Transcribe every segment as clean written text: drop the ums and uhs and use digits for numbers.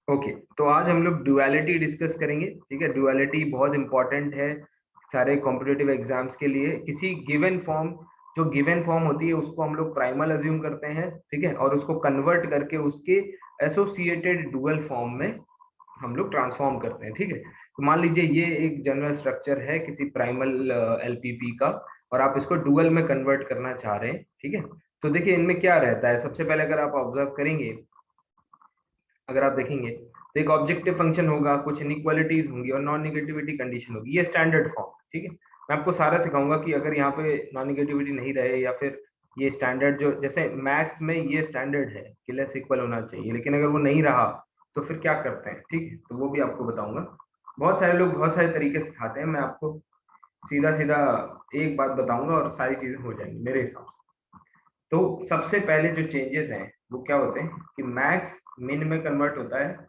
Okay, तो आज हम लोग ड्युअलिटी डिस्कस करेंगे। ठीक है, ड्युअलिटी बहुत इंपॉर्टेंट है सारे कॉम्पिटिटिव एग्जाम्स के लिए। किसी गिवन फॉर्म, जो गिवन फॉर्म होती है उसको हम लोग प्राइमल अज्यूम करते हैं, ठीक है, और उसको कन्वर्ट करके उसके एसोसिएटेड डुअल फॉर्म में हम लोग ट्रांसफॉर्म करते हैं। ठीक है, तो मान लीजिए ये एक जनरल स्ट्रक्चर है किसी प्राइमल एलपीपी का, और आप इसको डुअल में कन्वर्ट करना चाह रहे हैं। ठीक है, तो देखिए इनमें क्या रहता है। सबसे पहले अगर आप ऑब्जर्व करेंगे, अगर आप देखेंगे तो एक ऑब्जेक्टिव फंक्शन होगा, कुछ इनइक्वालिटीज होंगी और नॉन नेगेटिविटी कंडीशन होगी। ये स्टैंडर्ड फॉर्म। ठीक है, मैं आपको सारा सिखाऊंगा कि अगर यहाँ पे नॉन नेगेटिविटी नहीं रहे या फिर ये स्टैंडर्ड, जो जैसे मैथ्स में ये स्टैंडर्ड है कि लेस इक्वल होना चाहिए, लेकिन अगर वो नहीं रहा तो फिर क्या करते हैं। ठीक है, तो वो भी आपको बताऊंगा। बहुत सारे लोग बहुत सारे तरीके सिखाते हैं, मैं आपको सीधा सीधा एक बात बताऊंगा और सारी चीजें हो जाएंगी मेरे हिसाब से। तो सबसे पहले जो चेंजेस हैं वो क्या होते हैं कि मैक्स मिन में कन्वर्ट होता है,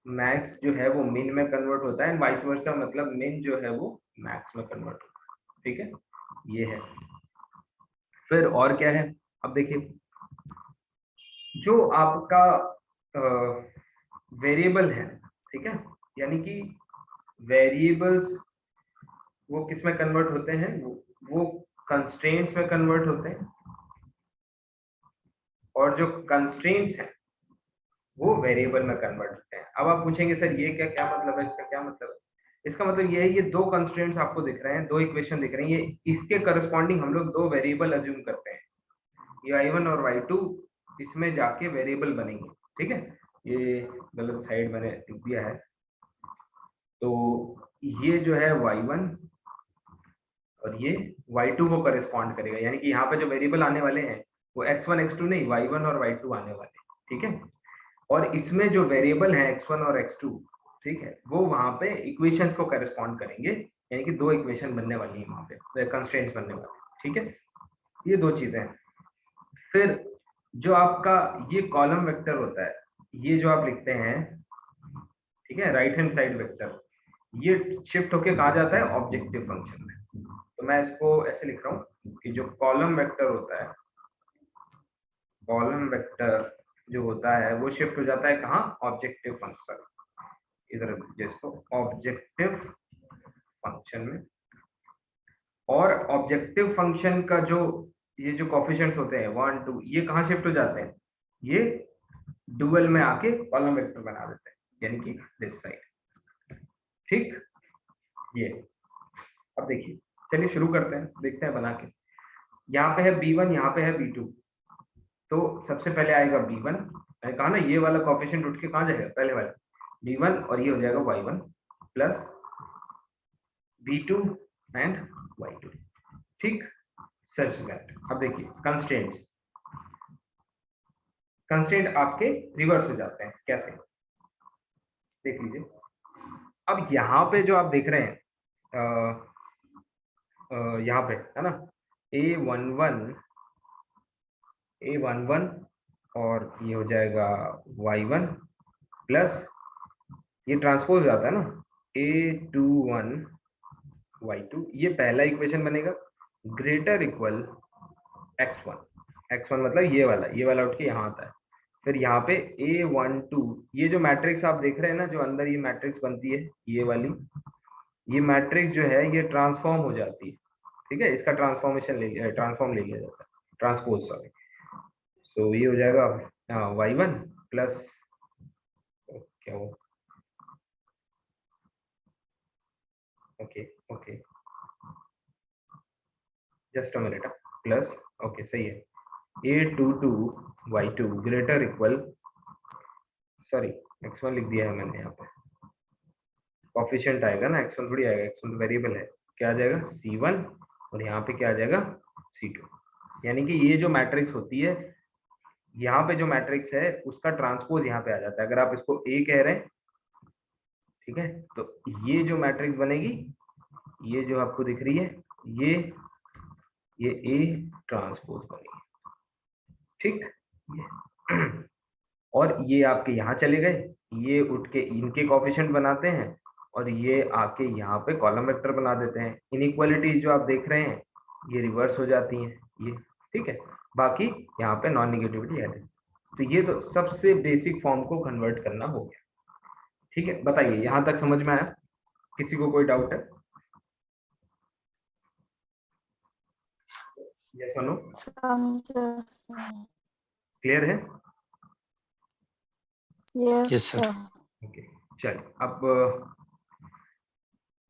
मैक्स जो है वो मिन में कन्वर्ट होता है, वाइस वर्सा, मतलब मिन जो है वो मैक्स में कन्वर्ट होता है। ठीक है, ये है। फिर और क्या है, अब देखिए जो आपका वेरिएबल है, ठीक है, यानी कि वेरिएबल्स वो किस में कन्वर्ट होते हैं, वो कंस्ट्रेंट्स में कन्वर्ट होते हैं, और जो कंस्ट्रेंट्स हैं वो वेरिएबल में कन्वर्ट होते हैं। अब आप पूछेंगे सर ये क्या क्या मतलब है, इसका क्या मतलब है। इसका मतलब ये है, ये दो कंस्ट्रेंट्स आपको दिख रहे हैं, दो इक्वेशन दिख रही हैं, ये इसके करस्पॉन्डिंग हम लोग दो वेरिएबल अज्यूम करते हैं। ये y1 और y2 इसमें जाके वेरिएबल बनेंगे। ठीक है, ये गलत साइड मैंने लिख दिया है। तो ये जो है y1 और ये y2 को करस्पॉन्ड करेगा, यानी कि यहाँ पे जो वेरिएबल आने वाले हैं वो x1 x2 नहीं, y1 और y2 आने वाले हैं। ठीक है, और इसमें जो वेरिएबल है x1 और x2, ठीक है, वो वहां पे इक्वेशंस को करस्पॉन्ड करेंगे, यानी कि दो इक्वेशन बनने वाली है वहां पे, कंस्ट्रेंट्स बनने वाले हैं। ठीक है, ये दो चीजें हैं। फिर जो आपका ये कॉलम वेक्टर होता है, ये जो आप लिखते हैं, ठीक है, राइट हैंड साइड वेक्टर, ये शिफ्ट होके कहा जाता है ऑब्जेक्टिव फंक्शन में। तो मैं इसको ऐसे लिख रहा हूँ कि जो कॉलम वेक्टर होता है, कॉलम वेक्टर जो होता है वो शिफ्ट हो जाता है कहाँ, ऑब्जेक्टिव फंक्शन, इधर जिसको ऑब्जेक्टिव फंक्शन में। और ऑब्जेक्टिव फंक्शन का जो ये जो कोफिशिएंट्स होते हैं 1 2, ये कहाँ शिफ्ट हो जाते हैं, ये डुअल में आके कॉलम वेक्टर बना देते हैं, यानी कि दिस साइड। ठीक, ये। अब देखिए, चलिए शुरू करते हैं, देखते हैं बना के। यहाँ पे है b1, यहाँ पे है b2। तो सबसे पहले आएगा b1, मैंने कहा ना ये वाला कोफिशिएंट उठ के कहाँ जाएगा, पहले वाला b1, और ये हो जाएगा y1 plus b2 and y2। ठीक, सच दैट। अब देखिए कंस्ट्रेंट्स, कंस्ट्रेंट आपके रिवर्स हो जाते हैं, कैसे देख लीजिए। अब यहाँ पे जो आप देख रहे हैं, यहाँ पे है ना a11, a11, और ये हो जाएगा y1 प्लस, ये ट्रांसपोज जाता है ना a21 y2, ये पहला इक्वेशन बनेगा, ग्रेटर इक्वल x1, x1 मतलब ये वाला उठ के यहाँ आता है। फिर यहाँ पे a12, ये जो मैट्रिक्स आप देख रहे हैं ना, जो अंदर ये मैट्रिक्स बनती है, ये वाली, ये मैट्रिक्स जो है ये ट्रांसफॉर्म हो जाती है। ठीक है, इसका ट्रांसफॉर्म ले लिया जाता है, ट्रांसपोज सॉरी। तो ये हो जाएगा y1 प्लस, क्या हो, okay okay, just a minute, plus, okay सही है, a22 y2 greater equal, sorry x1 लिख दिया है मैंने यहाँ पे, कोफिशिएंट आएगा ना, x1 थोड़ी आएगा, x1 तो वेरिएबल है, क्या आ जाएगा c1, और यहाँ पे क्या आ जाएगा c2। यानी कि ये जो मैट्रिक्स होती है, यहाँ पे जो मैट्रिक्स है उसका ट्रांसपोज यहाँ पे आ जाता है। अगर आप इसको A कह रहे हैं, ठीक है, तो ये जो मैट्रिक्स बनेगी, ये जो आपको दिख रही है, ये A ट्रांसपोज बनेगी। ठीक, ये और ये आपके यहाँ चले गए, ये उठ के इनके कोफिशिएंट बनाते हैं, और ये आके यहाँ पे कॉलम वेक्टर बना देते हैं। इनइक्वालिटीज जो आप देख रहे हैं ये रिवर्स हो जाती हैं, ये। ठीक है, बाकी यहाँ पे नॉन निगेटिविटी है। तो ये तो सबसे बेसिक फॉर्म को कन्वर्ट करना हो गया। ठीक है, बताइए यहाँ तक समझ में आया? किसी को कोई डाउट है? यस और नो? क्लियर है? Yes sir. ओके, चलिए अब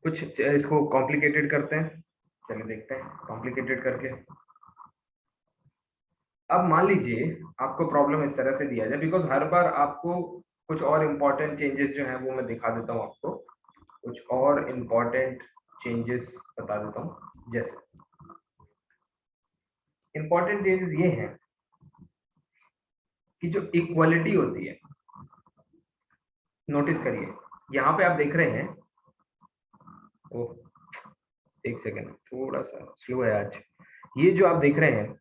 कुछ इसको कॉम्प्लिकेटेड करते हैं। चलिए देखते हैं कॉम्प्लिकेटेड करके। अब मान लीजिए आपको प्रॉब्लम इस तरह से दिया जाए, बिकॉज हर बार आपको कुछ और इम्पोर्टेंट चेंजेस जो है वो मैं दिखा देता हूँ आपको, कुछ और इम्पोर्टेंट चेंजेस बता देता हूँ। जैसे इम्पोर्टेंट चेंजेस ये हैं कि जो इक्वालिटी होती है, नोटिस करिए यहाँ पे आप देख रहे हैं, ओह एक सेकेंड थोड़ा सा स्लो है आज। ये जो आप देख रहे हैं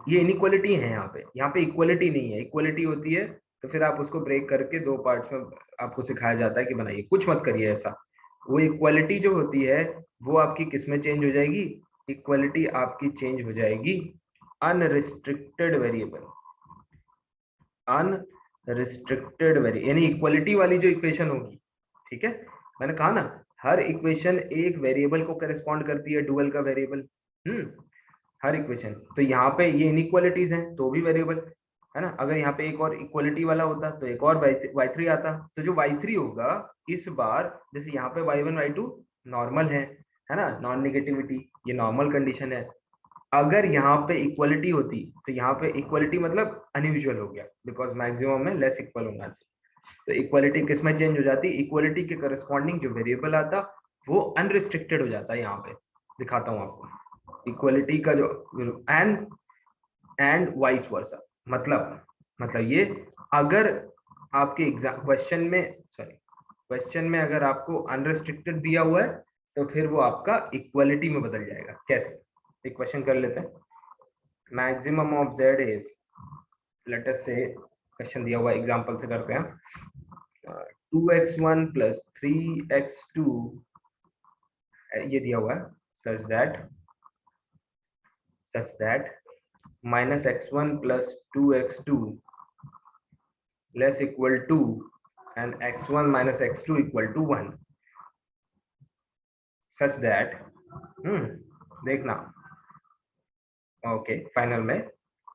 ये इनइक्वालिटी है। यहाँ पे इक्वालिटी नहीं है। इक्वालिटी होती है तो फिर आप उसको ब्रेक करके दो पार्ट्स में आपको सिखाया जाता है कि बनाइए, कुछ मत करिए ऐसा। वो इक्वालिटी जो होती है वो आपकी किस में चेंज हो जाएगी? इक्वालिटी आपकी चेंज हो जाएगी अनरिस्ट्रिक्टेड वेरिएबल, अनरिस्ट्रिक्टेड वेरिएबल, यानी इक्वालिटी वाली जो इक्वेशन होगी, ठीक है, मैंने कहा ना हर इक्वेशन एक वेरिएबल को करेस्पॉन्ड करती है, डुअल का वेरिएबल। हर इक्वेशन, तो यहाँ पे ये इनइक्वालिटीज हैं तो भी वेरिएबल है ना। अगर यहाँ पे एक और इक्वालिटी वाला होता तो एक और y3 आता, तो जो y3 होगा इस बार, जैसे यहाँ पे y1 y2 नॉर्मल है ना, नॉन नेगेटिविटी, ये नॉर्मल कंडीशन है। अगर यहाँ पे इक्वालिटी होती तो यहाँ पे इक्वालिटी मतलब अनयूजुअल हो गया, बिकॉज मैक्सिमम में लेस इक्वल होना चाहिए। तो इक्वालिटी किस में चेंज हो जाती? इक्वालिटी के करस्पॉन्डिंग जो वेरिएबल आता वो अनरिस्ट्रिक्टेड हो जाता है। यहाँ पे दिखाता हूँ आपको इक्वालिटी का जो एंड वाइस वर्सा, मतलब ये, अगर आपके एग्जाम क्वेश्चन में अगर आपको अनरिस्ट्रिक्टेड दिया हुआ है तो फिर वो आपका इक्वालिटी में बदल जाएगा। कैसे? एक क्वेश्चन कर लेते हैं। Maximum of z is, let us से क्वेश्चन दिया हुआ एग्जांपल से करते हैं, 2x1 प्लस 3x2 ये दिया हुआ है, such that minus x1 plus 2x2 less equal to and x1 minus x2 equal to 1, such that देखना, ओके, फाइनल में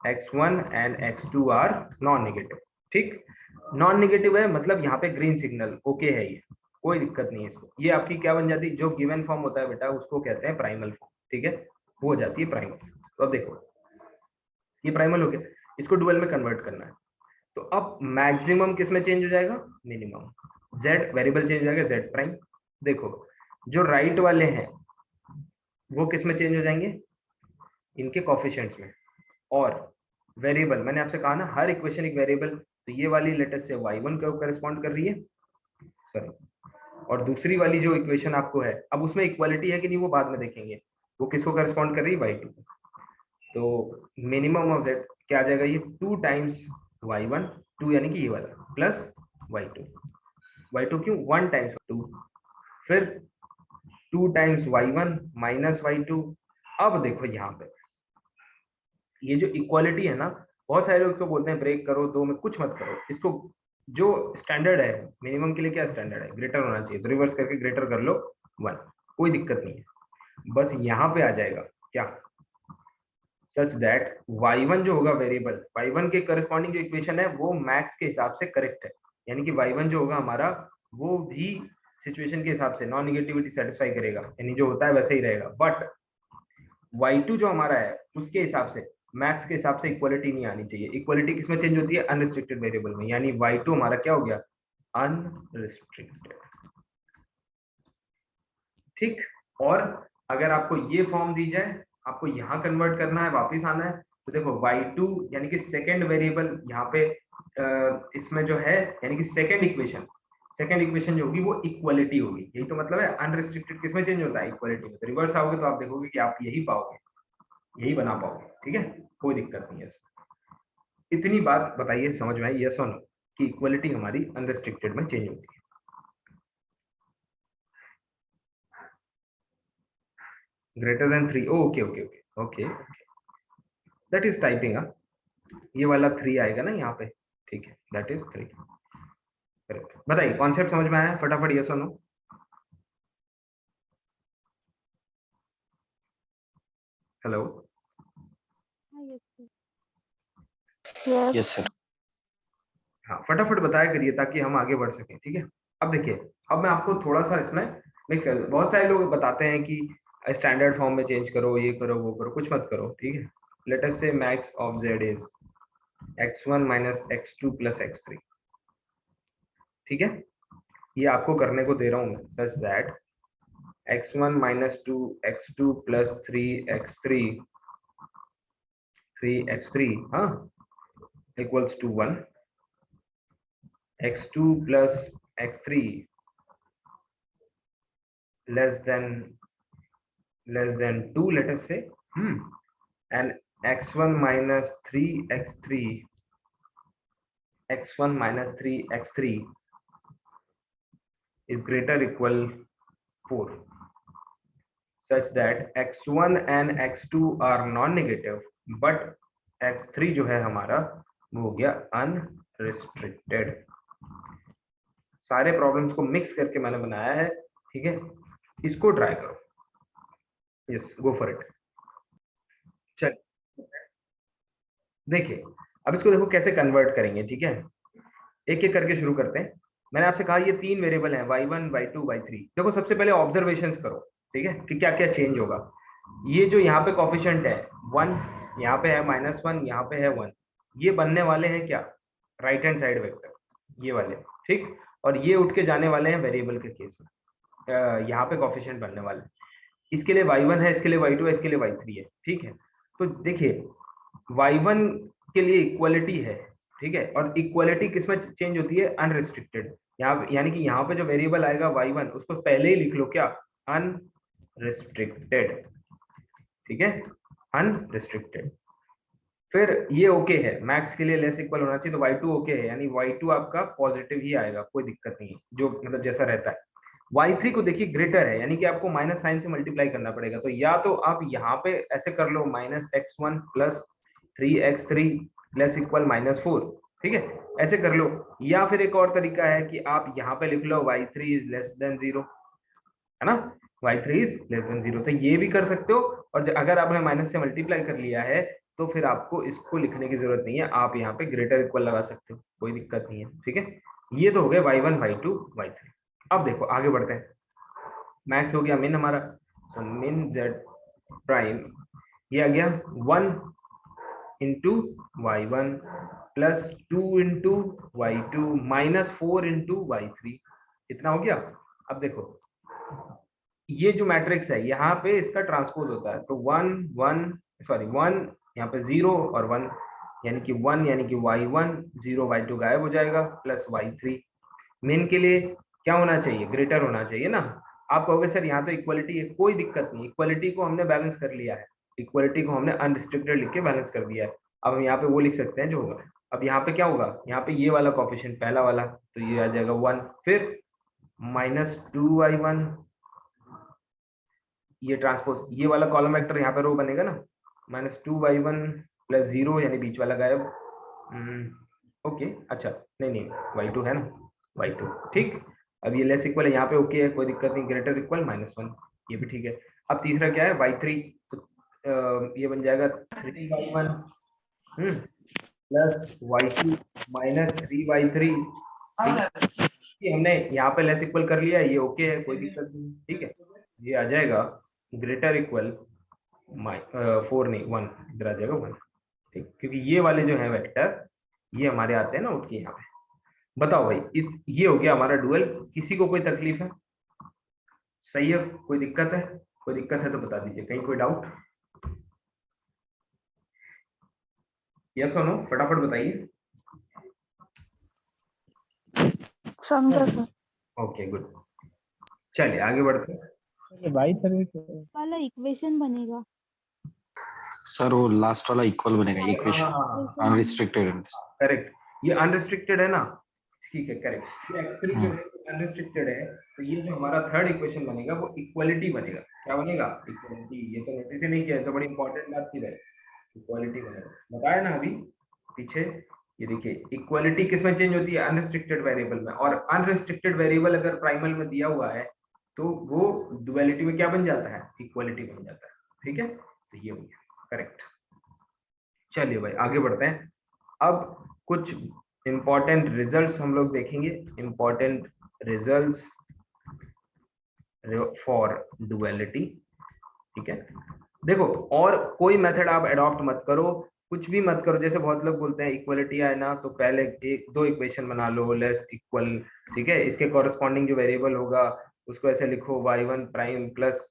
x1 and x2 are non negative. ठीक, नॉन नेगेटिव है मतलब यहाँ पे ग्रीन सिग्नल ओके है, ये कोई दिक्कत नहीं है इसको। ये आपकी क्या बन जाती है? जो गिवन फॉर्म होता है बेटा उसको कहते हैं प्राइमल फॉर्म, ठीक है, वो हो जाती है प्राइमल। तो अब देखो ये प्राइमल हो गया, इसको डुअल में कन्वर्ट करना है। तो अब मैक्सिमम किस में चेंज हो जाएगा? मिनिमम। z वेरिएबल चेंज हो जाएगा z प्राइम। देखो जो राइट वाले हैं वो किस में चेंज हो जाएंगे? इनके कोफिशिएंट्स में। और वेरिएबल मैंने आपसे कहा ना हर इक्वेशन एक वेरिएबल, तो ये वाली लेटेस्ट से y1 को करस्पॉन्ड कर रही है, सॉरी, और दूसरी वाली जो इक्वेशन आपको है, अब उसमें इक्वालिटी है कि नहीं वो बाद में देखेंगे, वो किसको करस्पॉन्ड कर रही है? y2। तो मिनिमम ऑफ z क्या आ जाएगा? ये 2 टाइम्स y1, 2 यानी कि ये वाला, प्लस y2 क्यों? 1 टाइम्स 2, फिर 2 टाइम्स y1 माइनस y2। अब देखो यहाँ पे ये जो इक्वालिटी है ना, बहुत सारे लोग तो बोलते हैं ब्रेक करो, दो में कुछ मत करो इसको। जो स्टैंडर्ड है मिनिमम के लिए, क्या स्टैंडर्ड है? ग्रेटर होना चाहिए, तो रिवर्स करके ग्रेटर कर लो 1, कोई दिक्कत नहीं है। बस यहाँ पे आ जाएगा क्या? सच दैट y1 जो होगा वेरिएबल, y1 के करस्पॉन्डिंग जो इक्वेशन है वो मैक्स के हिसाब से करेक्ट है, यानी कि y1 जो होगा हमारा वो भी सिचुएशन के हिसाब से नॉन नेगेटिविटी सेटिस्फाई करेगा, यानी जो होता है वैसे ही रहेगा। बट y2 जो हमारा है उसके हिसाब से, मैक्स के हिसाब से इक्वालिटी नहीं आनी चाहिए। इक्वालिटी किसमें चेंज होती है? अनरिस्ट्रिक्टेड वेरिएबल में, यानी y2 हमारा क्या हो गया? अनरिस्ट्रिक्टेड। ठीक, और अगर आपको ये फॉर्म दी जाए, आपको यहाँ कन्वर्ट करना है, वापस आना है, तो देखो y2 यानी कि सेकेंड वेरिएबल यहाँ पे इसमें जो है, यानी कि सेकेंड इक्वेशन जो होगी वो इक्वालिटी होगी। यही तो मतलब है अनरिस्ट्रिक्टेड किसमें चेंज होता है? इक्वालिटी में। तो रिवर्स आओगे तो आप देखोगे कि आप यही पाओगे, यही बना पाओगे। ठीक है, कोई दिक्कत नहीं है। इतनी बात बताइए, समझ में आई? यस और नो कि इक्वालिटी हमारी अनरिस्ट्रिक्टेड में चेंज होती है। Greater than 3, okay okay okay okay, that is typing. ये वाला 3 आएगा ना यहाँ पे, ठीक है, दैट इज 3। करेक्ट। बताइए कॉन्सेप्ट समझ में आया फटाफट, यस और नो? हेलो। Yes sir. हाँ फटाफट बताया करिए ताकि हम आगे बढ़ सकें, ठीक है। अब देखिए, अब मैं आपको थोड़ा सा इसमें मिक्स कर, बहुत सारे लोग बताते हैं कि स्टैंडर्ड फॉर्म में चेंज करो, ये करो वो करो, कुछ मत करो, ठीक है। लेट अस से max of z is x1 minus x2 plus x3, ठीक है। ये आपको करने को दे रहा हूँ मैं, such that x1 minus 2 x2 plus 3 x3 हाँ equals to 1, x2 plus x3 less than 2, let us say, and x1 minus 3x3 is greater equal 4, such that x1 and x2 are non-negative but x3 जो है हमारा वो हो गया unrestricted. सारे problems को mix करके मैंने बनाया है, ठीक है। इसको ट्राई करो, यस गो फॉर इट। चल देखिए, अब इसको देखो कैसे कन्वर्ट करेंगे, ठीक है। एक एक करके शुरू करते हैं। मैंने आपसे कहा ये 3 वेरिएबल हैं y1 y2 y3। देखो सबसे पहले ऑब्जर्वेशंस करो, ठीक है, कि क्या क्या चेंज होगा। ये जो यहाँ पे कॉफिशिएंट है 1, यहाँ पे है -1, यहाँ पे है 1, ये बनने वाले हैं क्या, राइट हैंड साइड वेक्टर, ये वाले, ठीक। और ये उठ के जाने वाले हैं वेरिएबल के केस में, यहाँ पे कॉफिशिएंट बनने वाले। इसके लिए y1 है, इसके लिए y2 है, इसके लिए y3 है, ठीक है। तो देखिए y1 के लिए इक्वलिटी है, ठीक है, और इक्वलिटी किस में चेंज होती है, अनरिस्ट्रिक्टेड। यहाँ यानी कि यहाँ पे जो वेरिएबल आएगा y1 उसको पहले ही लिख लो क्या, अनरिस्ट्रिक्टेड, ठीक है, अनरिस्ट्रिक्टेड। फिर ये ओके है, मैक्स के लिए लेस इक्वल होना चाहिए, तो y2 ओके है, यानी y2 आपका पॉजिटिव ही आएगा, कोई दिक्कत नहीं है, जो मतलब जैसा रहता है। y3 को देखिए ग्रेटर है, यानी कि आपको माइनस साइन से मल्टीप्लाई करना पड़ेगा, तो या तो आप यहाँ पे ऐसे कर लो -x1 plus 3x3 plus equal -4, ठीक है, ऐसे कर लो। या फिर एक और तरीका है कि आप यहाँ पे लिख लो y3 इज लेस देन 0, है ना, y3 इज लेस देन 0, तो ये भी कर सकते हो। और अगर आपने माइनस से मल्टीप्लाई कर लिया है तो फिर आपको इसको लिखने की जरूरत नहीं है, आप यहाँ पे ग्रेटर इक्वल लगा सकते हो, कोई दिक्कत नहीं है, ठीक है। ये तो हो गया y1 y2 y3। अब देखो आगे बढ़ते हैं, मैक्स हो गया मिन हमारा, तो मिन z प्राइम ये आ गया 1 into y1 plus 2 into y2 minus 4 into y3, इतना हो गया। अब देखो ये जो मैट्रिक्स है यहाँ पे इसका ट्रांसपोज होता है, तो 1 यहाँ पे 0 और 1, यानी कि 1 यानी कि y1 0 y2 गायब हो जाएगा प्लस y3। मेन के लिए क्या होना चाहिए, ग्रेटर होना चाहिए ना। आप कहोगे सर यहाँ तो इक्वलिटी है, कोई दिक्कत नहीं, इक्वलिटी को हमने बैलेंस कर लिया है, इक्वलिटी को हमने अनरिस्ट्रिक्टेड लिख के बैलेंस कर दिया है। अब हम यहाँ पे वो लिख सकते हैं जो होगा। अब यहाँ पे क्या होगा, यहाँ पे ये वाला कोफिशिएंट पहला वाला, तो ये आ जाएगा 1, फिर -2y1, ये ट्रांसपोज ये वाला कॉलम वेक्टर यहाँ पे रो बनेगा ना, -2y1 प्लस 0 यानी बीच वाला गायब। ओके अच्छा, नहीं नहीं y2 है ना, y2 ठीक। अब ये लेस इक्वल है, यहाँ पे ओके है, कोई दिक्कत नहीं, ग्रेटर इक्वल -1, ये भी ठीक है। अब तीसरा क्या है y3, तो ये बन जाएगा 3y1 प्लस y2 -3y3, ठीक। हमने यहाँ पे लेस इक्वल कर लिया, ये ओके है, कोई दिक्कत नहीं, ठीक है। ये आ जाएगा ग्रेटर इक्वल 4 नहीं 1, इधर आ जाएगा 1, ठीक, क्योंकि ये वाले जो है वेक्टर ये हमारे आते हैं ना उठ के यहाँ पे। बताओ भाई, ये हो गया हमारा डुअल। किसी को कोई तकलीफ है, सही है, कोई दिक्कत है, कोई दिक्कत है तो बता दीजिए, कहीं कोई डाउट, यस और नो फटाफट बताइए। समझा सर। ओके गुड, चलिए आगे बढ़ते हैं। वाला इक्वेशन बनेगा सर वो लास्ट वाला इक्वल बनेगा इक्वेशन, अनरिस्ट्रिक्टेड। करेक्ट, ये अनरिस्ट्रिक्टेड है ना, ठीक है करेक्ट, ये एक्चुअली जो है अनरिस्ट्रिक्टेड है, तो ये जो हमारा थर्ड इक्वेशन बनेगा वो इक्वलिटी बनेगा। क्या बनेगा, इक्वलिटी। ये तो नोटिस ही नहीं किया, तो बड़ी इंपॉर्टेंट बात की है, इक्वलिटी बनेगा, बताया ना अभी पीछे। ये देखिए इक्वलिटी किसमें चेंज होती है, अनरिस्ट्रिक्टेड वेरिएबल में, और अनरिस्ट्रिक्टेड वेरिएबल अगर प्राइमल में दिया हुआ है तो वो डुअलिटी में क्या बन जाता है, इक्वलिटी बन जाता है। ठीक है, तो ये हो गया करेक्ट। चलिए भाई आगे बढ़ते हैं। अब कुछ इंपॉर्टेंट रिजल्ट्स हम लोग देखेंगे, इंपॉर्टेंट रिजल्ट्स फॉर डुअलिटी। ठीक है, देखो और कोई मेथड आप अडॉप्ट मत करो, कुछ भी मत करो। जैसे बहुत लोग बोलते हैं इक्वलिटी आए ना तो पहले एक दो इक्वेशन बना लो लेस इक्वल, ठीक है, इसके कॉरेस्पॉन्डिंग जो वेरिएबल होगा उसको ऐसे लिखो y1 prime plus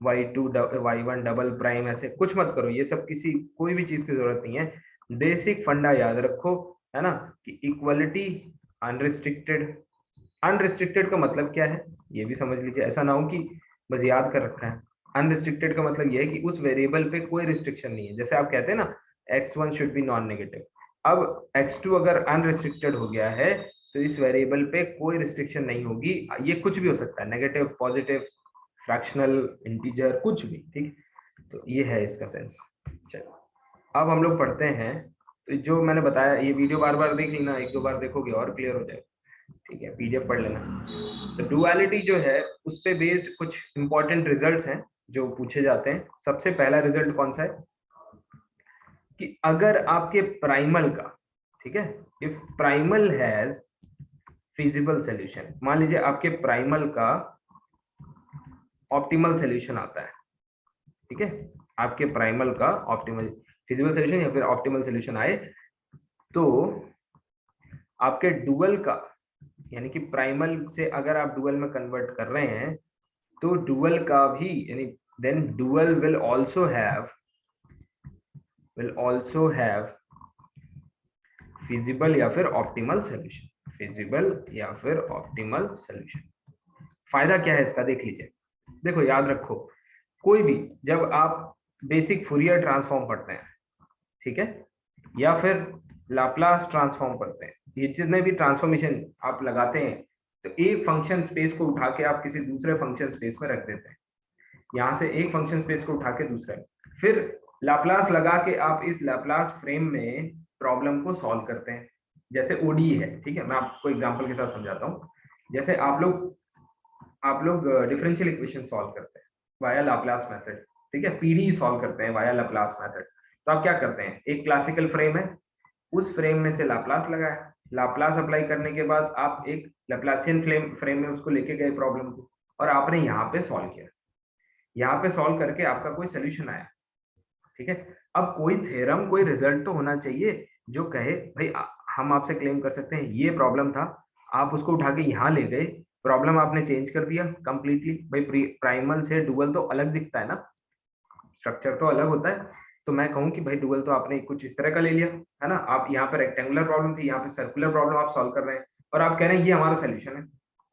y1 double prime, ऐसे कुछ मत करो। ये सब किसी कोई भी चीज की जरूरत नहीं है। बेसिक फंडा याद रखो, है ना, कि इक्वलिटी अनरिस्ट्रिक्टेड, अनरिस्ट्रिक्टेड का मतलब क्या है ये भी समझ लीजिए, ऐसा ना हो कि बस याद कर रखा है। अनरिस्ट्रिक्टेड का मतलब ये है कि उस वेरिएबल पे कोई रिस्ट्रिक्शन नहीं है। जैसे आप कहते हैं ना x1 should be non negative, अब x2 अगर अनरिस्ट्रिक्टेड हो गया है तो इस वेरिएबल पे कोई रिस्ट्रिक्शन नहीं होगी। ये कुछ भी हो सकता है, नेगेटिव, पॉजिटिव, फ्रैक्शनल, इंटीजर, कुछ भी। ठीक, तो ये है इसका सेंस। चलो अब हम लोग पढ़ते हैं। तो जो मैंने बताया ये वीडियो बार बार देख लेना, एक दो बार देखोगे और क्लियर हो जाएगा। ठीक है, पीडीएफ पढ़ लेना। तो डुअलिटी जो है उस पे बेस्ड कुछ इंपॉर्टेंट रिजल्ट्स हैं जो पूछे जाते हैं। सबसे पहला रिजल्ट कौन सा है कि अगर आपके प्राइमल का, ठीक है, if primal has feasible solution, मान लीजिए आपके प्राइमल का ऑप्टिमल सॉल्यूशन आता है, ठीक है, आपके प्राइमल का ऑप्टिमल फिजिबल सॉल्यूशन या फिर ऑप्टिमल सॉल्यूशन आए, तो आपके डुअल का, यानी कि प्राइमल से अगर आप डुअल में कन्वर्ट कर रहे हैं तो डुअल का भी, यानी then dual will also have feasible या फिर ऑप्टिमल सॉल्यूशन, फिजिबल या फिर ऑप्टिमल सॉल्यूशन। फायदा क्या है इसका देख लीजिए। देखो याद रखो, कोई भी जब आप बेसिक फूरियर ट्रांसफॉर्म पढ़ते हैं, ठीक है, या फिर लाप्लास ट्रांसफॉर्म पढ़ते हैं, ये जितने भी ट्रांसफॉर्मेशन आप लगाते हैं तो एक फंक्शन स्पेस को उठा के आप किसी दूसरे फंक्शन स्पेस में रख देते हैं। यहाँ से एक फंक्शन स्पेस को उठा के दूसरा, फिर लाप्लास लगा के आप इस लाप्लास फ्रेम में प्रॉब्लम को सॉल्व करते हैं। जैसे ओडी है, ठीक है, मैं आपको एग्जांपल के साथ समझाता हूँ। जैसे आप लोग डिफरेंशियल इक्वेशन सॉल्व करते हैं वाया लाप्लास मेथड, ठीक है, पीडी सॉल्व करते हैं वाया लाप्लास मेथड। तो आप क्या करते हैं, एक क्लासिकल फ्रेम है, उस फ्रेम में से लाप्लास लगाया, लाप्लास अप्लाई करने के बाद आप एक लैप्लासियन फ्रेम में उसको लेके गए प्रॉब्लम को, और आपने यहाँ पे सॉल्व किया। यहाँ पे सॉल्व करके आपका कोई सोल्यूशन आया, ठीक है। अब कोई थ्योरम, कोई रिजल्ट तो होना चाहिए जो कहे भाई हम आपसे क्लेम कर सकते हैं ये प्रॉब्लम था, आप उसको उठा के यहाँ ले गए, प्रॉब्लम आपने चेंज कर दिया कंप्लीटली। भाई प्राइमल से डुअल तो अलग दिखता है ना, स्ट्रक्चर तो अलग होता है। तो मैं कहूँ कि भाई डुअल तो आपने कुछ इस तरह का ले लिया, है ना, आप यहाँ पे रेक्टेंगुलर प्रॉब्लम थी, यहाँ पे सर्कुलर प्रॉब्लम आप सॉल्व कर रहे हैं, और आप कह रहे हैं ये हमारा सोल्यूशन है।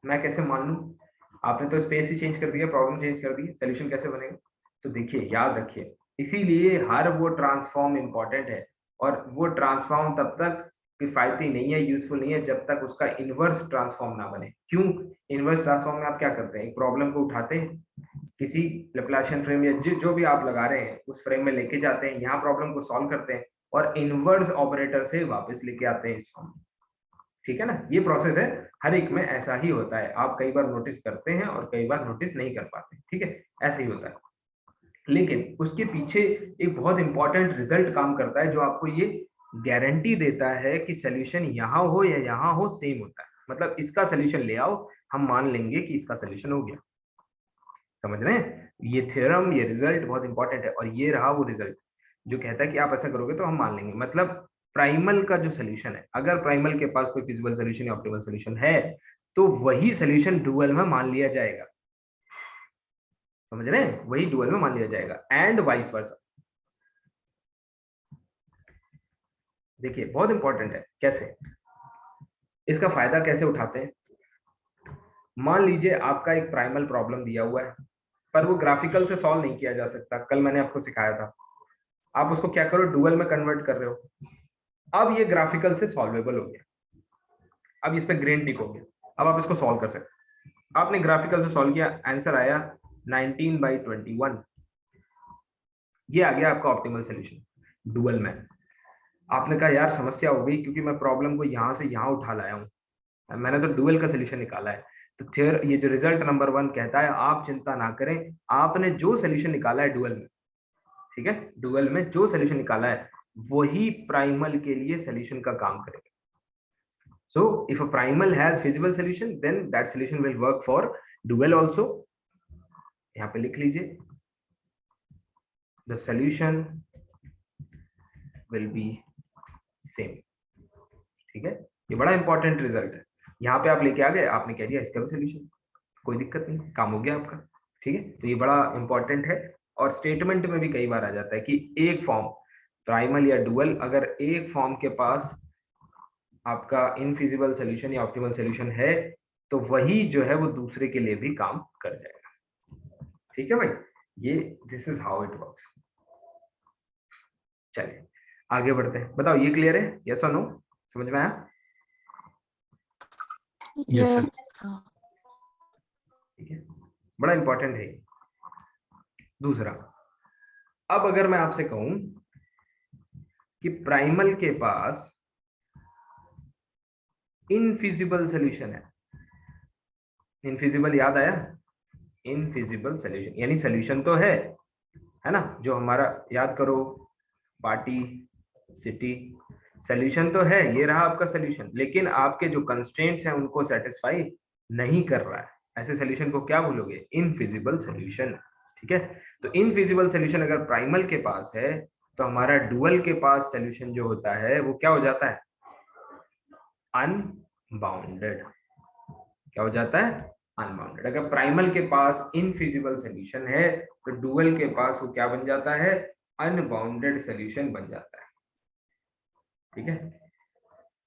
मैं कैसे मान लूँ, आपने तो स्पेस ही चेंज कर दिया, प्रॉब्लम चेंज कर दी, सोल्यूशन कैसे बनेगा। तो देखिए याद रखिए, इसीलिए हर वो ट्रांसफॉर्म इंपॉर्टेंट है, और वो ट्रांसफॉर्म तब तक किफायती नहीं है, यूजफुल नहीं है, जब तक उसका इनवर्स ट्रांसफॉर्म ना बने। क्यों, इनवर्स ट्रांसफॉर्म में आप क्या करते हैं, एक प्रॉब्लम को उठाते हैं, किसी लैप्लासियन फ्रेम या जो भी आप लगा रहे हैं उस फ्रेम में लेके जाते हैं, यहाँ प्रॉब्लम को सॉल्व करते हैं, और इनवर्स ऑपरेटर से वापस लेके आते हैं इस फॉर्म। ठीक है ना, ये प्रोसेस है, हर एक में ऐसा ही होता है। आप कई बार नोटिस करते हैं और कई बार नोटिस नहीं कर पाते, ठीक है, ऐसे ही होता है। लेकिन उसके पीछे एक बहुत इंपॉर्टेंट रिजल्ट काम करता है जो आपको ये गारंटी देता है कि सोल्यूशन यहाँ हो या यहाँ हो सेम होता है। मतलब इसका सोल्यूशन ले आओ, हम मान लेंगे कि इसका सोल्यूशन हो गया। समझ रहे हैं, ये थ्योरम, ये रिजल्ट बहुत इंपॉर्टेंट है, और ये रहा वो रिजल्ट जो कहता है कि आप ऐसा करोगे तो हम मान लेंगे। मतलब प्राइमल का जो सोल्यूशन है, अगर प्राइमल के पास कोई फिजिबल सोल्यूशन या ऑप्टिमल सोल्यूशन है तो वही सोल्यूशन डुअल में मान लिया जाएगा। समझ रहे हैं, वही डुअल में मान लिया जाएगा, एंड वाइस वर्सा। देखिए बहुत इंपॉर्टेंट है कैसे, इसका फायदा कैसे उठाते हैं। मान लीजिए आपका एक प्राइमल प्रॉब्लम दिया हुआ है, पर वो ग्राफिकल से सॉल्व नहीं किया जा सकता, कल मैंने आपको सिखाया था। आप उसको क्या करो, डुअल में कन्वर्ट कर रहे हो, अब ये ग्राफिकल से सॉल्वेबल हो गया, अब इस पे ग्रीन टिक हो गया, अब आप इसको सॉल्व कर सकते। आपने ग्राफिकल से सॉल्व किया, आंसर आया 19/21, ये आ गया आपका ऑप्टिमल सॉल्यूशन डुअल में। आपने कहा यार समस्या हो गई क्योंकि मैं प्रॉब्लम को यहाँ से यहाँ उठा लाया हूँ, मैंने तो डुअल का सोल्यूशन निकाला है। तो फिर ये जो रिजल्ट नंबर 1 कहता है, आप चिंता ना करें, आपने जो सोल्यूशन निकाला है डुअल में, ठीक है, डुअल में जो सोल्यूशन निकाला है वही प्राइमल के लिए सोल्यूशन का काम करेगा। So if a primal has feasible solution, then that solution will work for dual also. यहाँ पे लिख लीजिए, the solution will be same, ठीक है। ये बड़ा इंपॉर्टेंट रिजल्ट है। यहाँ पे आप लेके आ गए, आपने कह दिया इसका भी सोल्यूशन, कोई दिक्कत नहीं, काम हो गया आपका, ठीक है। तो ये बड़ा इंपॉर्टेंट है। और स्टेटमेंट में भी कई बार आ जाता है कि एक फॉर्म प्राइमल या डुअल, अगर एक फॉर्म के पास आपका इनफिजिबल सोल्यूशन या ऑप्टिमल सोल्यूशन है तो वही जो है वो दूसरे के लिए भी काम कर जाएगा, ठीक है भाई। ये this is how it works. चलिए आगे बढ़ते हैं, बताओ ये क्लियर है, यस और नो, समझ में आया? Yes sir. ठीक है, बड़ा इंपॉर्टेंट है। दूसरा, अब अगर मैं आपसे कहूं कि प्राइमल के पास इनफिजिबल सॉल्यूशन है, इनफिजिबल याद आया? इनफिजिबल सॉल्यूशन यानी सॉल्यूशन तो है ना, जो हमारा, याद करो, पार्टी, सिटी, सॉल्यूशन तो है, ये रहा आपका सॉल्यूशन, लेकिन आपके जो कंस्ट्रेंट्स हैं उनको सेटिस्फाई नहीं कर रहा है, ऐसे सॉल्यूशन को क्या बोलोगे? इनफिजिबल सॉल्यूशन, ठीक है। तो इनफिजिबल सॉल्यूशन अगर प्राइमल के पास है तो हमारा डुअल के पास सॉल्यूशन जो होता है वो क्या हो जाता है? अनबाउंडेड। क्या हो जाता है? अनबाउंडेड। अगर प्राइमल के पास इनफिजिबल सॉल्यूशन है तो डुअल के पास वो क्या बन जाता है? अनबाउंडेड सॉल्यूशन बन जाता है, ठीक है।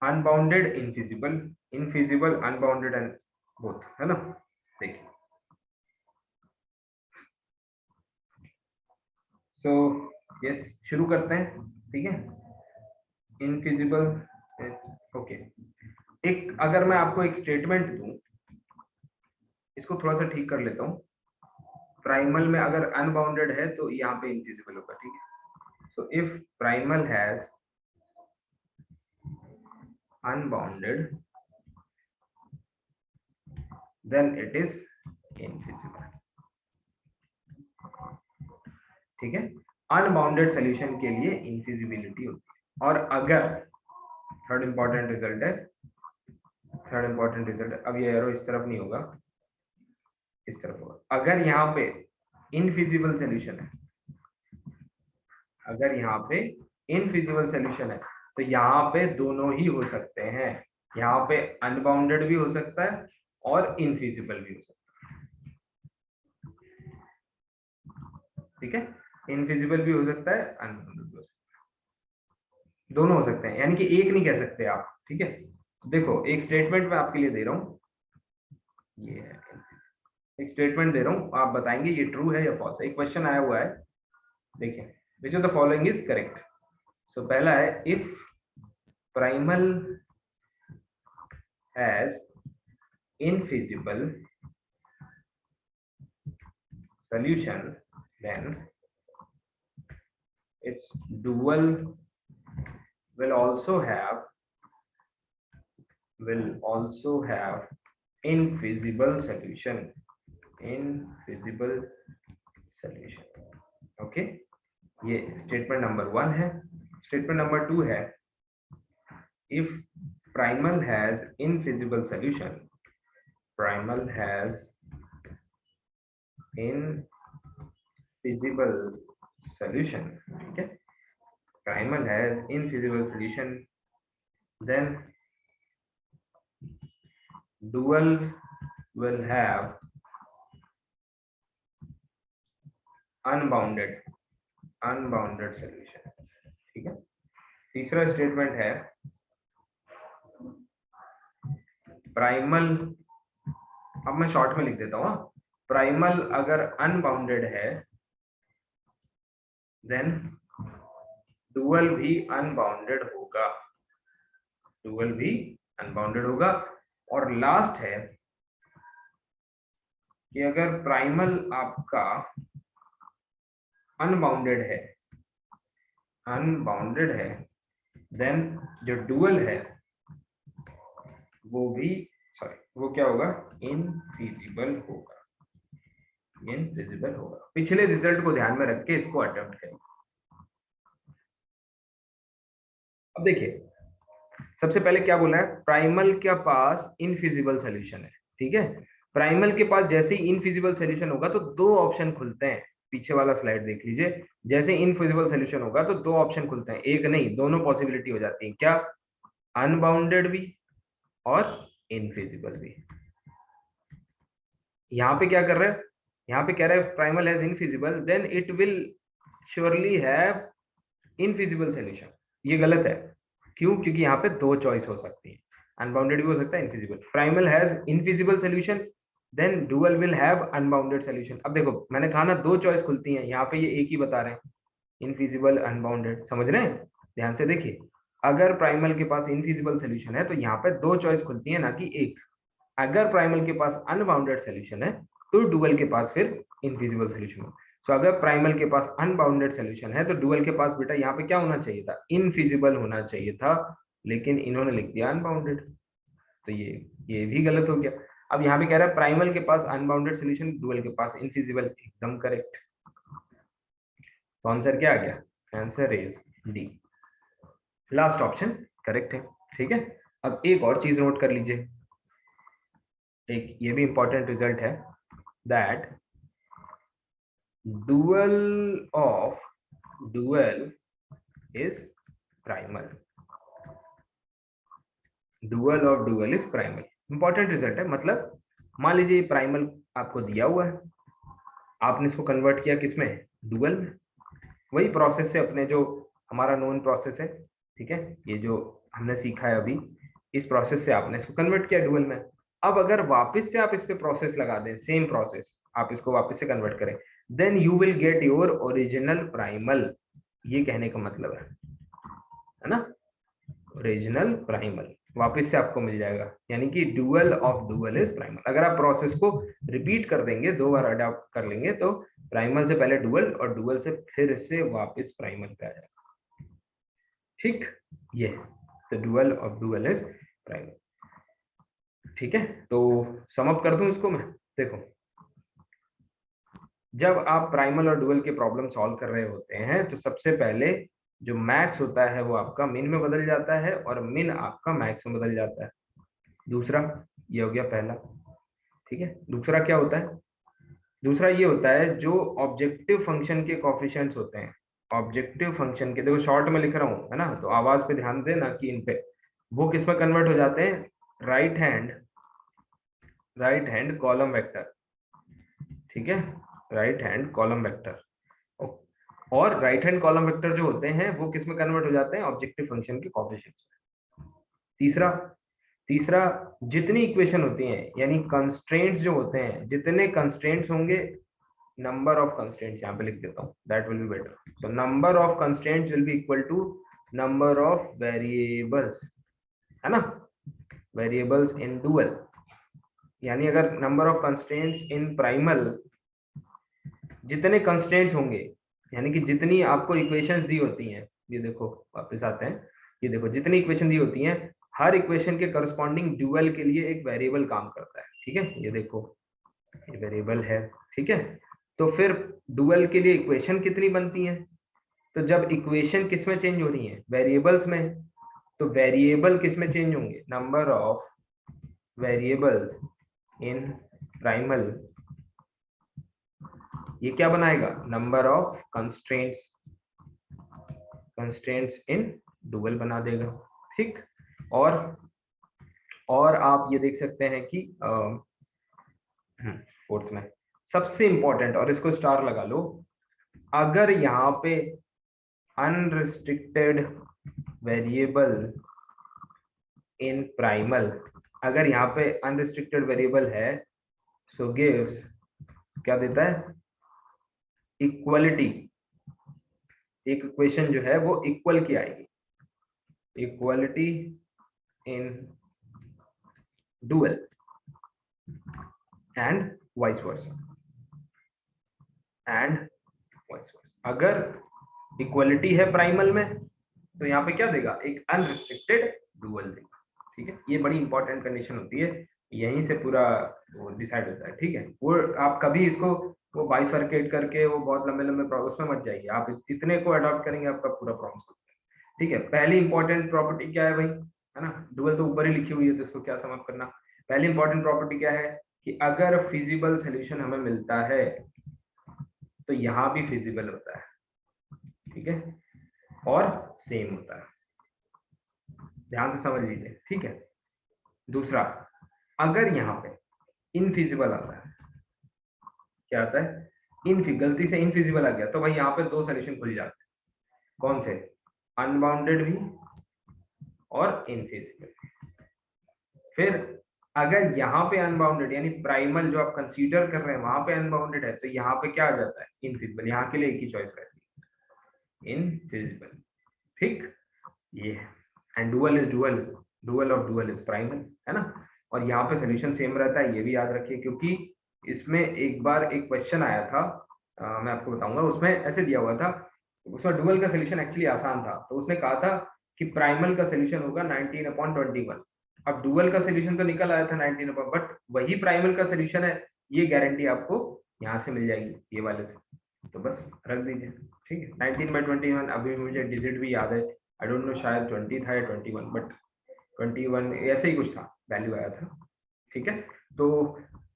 Unbounded, infeasible, infeasible, unbounded and both, है ना। देखिए, सो यस, शुरू करते हैं, ठीक है। Infeasible, okay. एक, अगर मैं आपको एक स्टेटमेंट दूं, इसको थोड़ा सा ठीक कर लेता हूं। प्राइमल में अगर अनबाउंडेड है तो यहाँ पे इनफिजिबल होगा, ठीक है। So if primal has unbounded then it is infeasible, ठीक है। अनबाउंडेड सॉल्यूशन के लिए इनफिजिबिलिटी होती है। और अगर, थर्ड इंपॉर्टेंट रिजल्ट है, थर्ड इंपॉर्टेंट रिजल्ट है, अब ये एरो इस तरफ नहीं होगा, इस तरफ होगा। अगर यहाँ पे इनफिजिबल सॉल्यूशन है, अगर यहाँ पे इनफिजिबल सॉल्यूशन है तो यहाँ पे दोनों ही हो सकते हैं, यहाँ पे अनबाउंडेड भी हो सकता है और इनफिजिबल भी हो सकता है, ठीक है। इनफिजिबल भी हो सकता है, अनबाउंडेड भी हो सकता है, दोनों हो सकते हैं, यानी कि एक नहीं कह सकते आप, ठीक है। देखो एक स्टेटमेंट मैं आपके लिए दे रहा हूँ, ये है एक स्टेटमेंट दे रहा हूँ, आप बताएंगे ये ट्रू है या फॉल्स है। एक क्वेश्चन आया हुआ है, देखिए, which of the following is correct. So पहला है, if primal has infeasible solution, then its dual will also have invisible solution, invisible solution, okay. ये स्टेटमेंट नंबर 1 है। स्टेटमेंट नंबर 2 है, if primal has invisible solution, primal has invisible solution, ठीक है, primal has invisible solution, then dual will have unbounded solution, ठीक है। तीसरा statement है, primal, अब मैं शॉर्ट में लिख देता हूँ, प्राइमल अगर अनबाउंडेड है देन डुअल भी अनबाउंडेड होगा, डुअल भी अनबाउंडेड होगा। और लास्ट है कि अगर प्राइमल आपका अनबाउंडेड है देन जो डुअल है वो भी वो क्या होगा, इनफिजिबल होगा, इनफिजिबल होगा। पिछले रिजल्ट को ध्यान में रख के इसको अटेम्प्ट करें। अब देखिए सबसे पहले क्या बोला है, प्राइमल के पास इनफिजिबल सॉल्यूशन है, ठीक है। प्राइमल के पास जैसे ही इनफिजिबल सॉल्यूशन होगा तो दो ऑप्शन खुलते हैं, पीछे वाला स्लाइड देख लीजिए। जैसे इनफिजिबल सॉल्यूशन होगा तो दो ऑप्शन खुलते हैं, एक नहीं दोनों पॉसिबिलिटी हो जाती है, क्या, अनबाउंडेड भी और इनफिजिबल भी। यहाँ पे क्या कर रहा है, यहाँ पे कह रहा है primal has infeasible, then it will surely have infeasible solution. ये गलत है, क्यों, क्योंकि यहाँ पे दो चॉइस हो सकती है, अनबाउंडेड भी हो सकता है, infeasible. Primal has infeasible solution, then dual will have unbounded solution. अब देखो मैंने कहा ना दो चॉइस खुलती हैं, यहाँ पे ये एक ही बता रहे हैं, इनफिजिबल अनबाउंडेड, समझ रहे हैं, ध्यान से देखिए। अगर प्राइमल के पास इनफिजिबल सॉल्यूशन है तो यहाँ पे दो चॉइस खुलती है, ना कि एक। अगर प्राइमल के पास अनबाउंडेड सॉल्यूशन है तो डुअल के पास फिर इनफिजिबल सॉल्यूशन हो। तो अगर प्राइमल के पास अनबाउंडेड सॉल्यूशन है तो डुअल के पास बेटा यहाँ पे क्या होना चाहिए था, इनफिजिबल होना चाहिए था, लेकिन इन्होंने लिख दिया अनबाउंडेड, तो ये भी गलत हो गया। अब यहाँ पे कह रहा है प्राइमल के पास अनबाउंडेड सॉल्यूशन, डुअल के पास इनफिजिबल, एकदम करेक्ट। तो आंसर क्या आ गया, answer is D, last option correct है, ठीक है। अब एक और चीज नोट कर लीजिए, एक ये भी इंपॉर्टेंट रिजल्ट है, that dual of dual is primal, dual of dual is primal। Important result है, मतलब मान लीजिए प्राइमल आपको दिया हुआ है, आपने इसको कन्वर्ट किया किसमें, डुअल में, वही प्रोसेस से अपने जो हमारा नोन प्रोसेस है, ठीक है, ये जो हमने सीखा है अभी, इस प्रोसेस से आपने इसको कन्वर्ट किया डुअल में। अब अगर वापस से आप इस पे प्रोसेस लगा दें, सेम प्रोसेस आप इसको वापस से कन्वर्ट करें, then you will get your original primal. ये कहने का मतलब है ना, ओरिजिनल प्राइमल वापस से आपको मिल जाएगा, यानी कि dual of dual is primal. अगर आप प्रोसेस को रिपीट कर देंगे, दो बार अडॉप्ट कर लेंगे, तो प्राइमल से पहले डुअल और डुअल से फिर से वापस प्राइमल पे आ जाएगा, ठीक, ये तो dual of dual is primal, ठीक है। तो सम अप कर दूं इसको मैं, देखो जब आप प्राइमल और डुअल के प्रॉब्लम सॉल्व कर रहे होते हैं तो सबसे पहले जो मैक्स होता है वो आपका मिन में बदल जाता है और मिन आपका मैक्स में बदल जाता है। दूसरा ये हो गया पहला, ठीक है। दूसरा क्या होता है, दूसरा ये होता है जो ऑब्जेक्टिव फंक्शन के कोएफिशिएंट्स होते हैं, ऑब्जेक्टिव फंक्शन के, देखो शॉर्ट में लिख रहा हूँ है ना, तो आवाज पे ध्यान देना कि इन पे, वो किस में कन्वर्ट हो जाते हैं, राइट हैंड कॉलम वेक्टर, ठीक है, राइट हैंड कॉलम वेक्टर। और राइट हैंड कॉलम वेक्टर जो होते हैं वो किस में कन्वर्ट हो जाते हैं, ऑब्जेक्टिव फंक्शन के कोएफिशिएंट्स में। तीसरा जितनी इक्वेशन होती हैं, यानी कंस्ट्रेंट्स जो होते हैं, जितने कंस्ट्रेंट्स होंगे, नंबर ऑफ कंस्ट्रेंट्स यहाँ पे लिख देता हूँ, that will be better. So number of constraints will be equal to number of variables, है ना, वेरिएबल्स इन डुअल। यानी अगर number of constraints in primal, जितने कंस्ट्रेंट्स होंगे, यानी कि जितनी आपको इक्वेशंस दी होती हैं, ये देखो वापस आते हैं, ये देखो जितनी इक्वेशन दी होती हैं, हर इक्वेशन के करस्पॉन्डिंग डुअल के लिए एक वेरिएबल काम करता है, ठीक है, ये देखो ये वेरिएबल है, ठीक है। तो फिर डुअल के लिए इक्वेशन कितनी बनती है, तो जब इक्वेशन किस में चेंज हो रही है, वेरिएबल्स में, तो वेरिएबल किस में चेंज होंगे, number of variables in primal, ये क्या बनाएगा, number of constraints in dual बना देगा, ठीक। और आप ये देख सकते हैं कि फोर्थ में सबसे इंपॉर्टेंट, और इसको स्टार लगा लो, अगर यहाँ पे अनरिस्ट्रिक्टेड वेरिएबल इन प्राइमल, अगर यहाँ पे अनरिस्ट्रिक्टेड वेरिएबल है, सो गिव्स, क्या देता है, इक्वलिटी। एक इक्वेशन जो है वो इक्वल की आएगी, equality in dual and vice versa, अगर इक्वलिटी है प्राइमल में तो यहाँ पे क्या देगा, एक अनरिस्ट्रिक्टेड डुअल देगा, ठीक है। ये बड़ी इंपॉर्टेंट कंडीशन होती है, यहीं से पूरा वो डिसाइड होता है, ठीक है। वो आप कभी इसको वो बाइफरकेट करके वो बहुत लंबे लंबे प्रॉब्लम में मत जाइए, आप इतने को अडॉप्ट करेंगे आपका पूरा प्रॉब्लम, ठीक है। पहली इंपॉर्टेंट प्रॉपर्टी क्या है भाई, है ना, डुअल तो ऊपर ही लिखी हुई है तो इसको क्या समझ करना। पहली इंपॉर्टेंट प्रॉपर्टी क्या है कि अगर फिजिबल सोल्यूशन हमें मिलता है तो यहाँ भी फिजिबल होता है, ठीक है, और सेम होता है, ध्यान से समझ लीजिए, ठीक है। दूसरा, अगर यहाँ पे इनफिजिबल आता है, क्या आता है, गलती से इनफिजिबल आ गया, तो भाई यहाँ पे दो सोल्यूशन खुल जाते हैं, कौन से, अनबाउंडेड भी और इनफिजिबल। फिर अगर यहाँ पे अनबाउंडेड यानी प्राइमल जो आप कंसीडर कर रहे हैं वहां पे अनबाउंडेड है, तो यहाँ पे क्या आ जाता है, इनफिजिबल। यहाँ के लिए एक ही चॉइस रहती है, इनफिजिबल, ठीक। ये and dual is dual, dual of dual is primal, है ना। और यहाँ पे सोल्यूशन सेम रहता है, ये भी याद रखिए, क्योंकि इसमें एक बार एक क्वेश्चन आया था, मैं आपको बताऊंगा, उसमें ऐसे दिया हुआ था, उसमें डुअल का सोल्यूशन एक्चुअली आसान था, तो उसने कहा था कि प्राइमल का सोल्यूशन होगा 19/21। अब डुअल का सोल्यूशन तो निकल आया था 19 बट वही प्राइमल का सोल्यूशन है, ये गारंटी आपको यहाँ से मिल जाएगी, ये वाले से, तो बस रख दीजिए, ठीक है। 19/21, अभी मुझे डिजिट भी याद है, आई डोंट नो शायद 20 था या 21, बट 21 ऐसे ही कुछ था, वैल्यू आया था, ठीक है। तो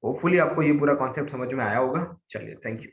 होपफुली आपको ये पूरा कॉन्सेप्ट समझ में आया होगा। चलिए, थैंक यू।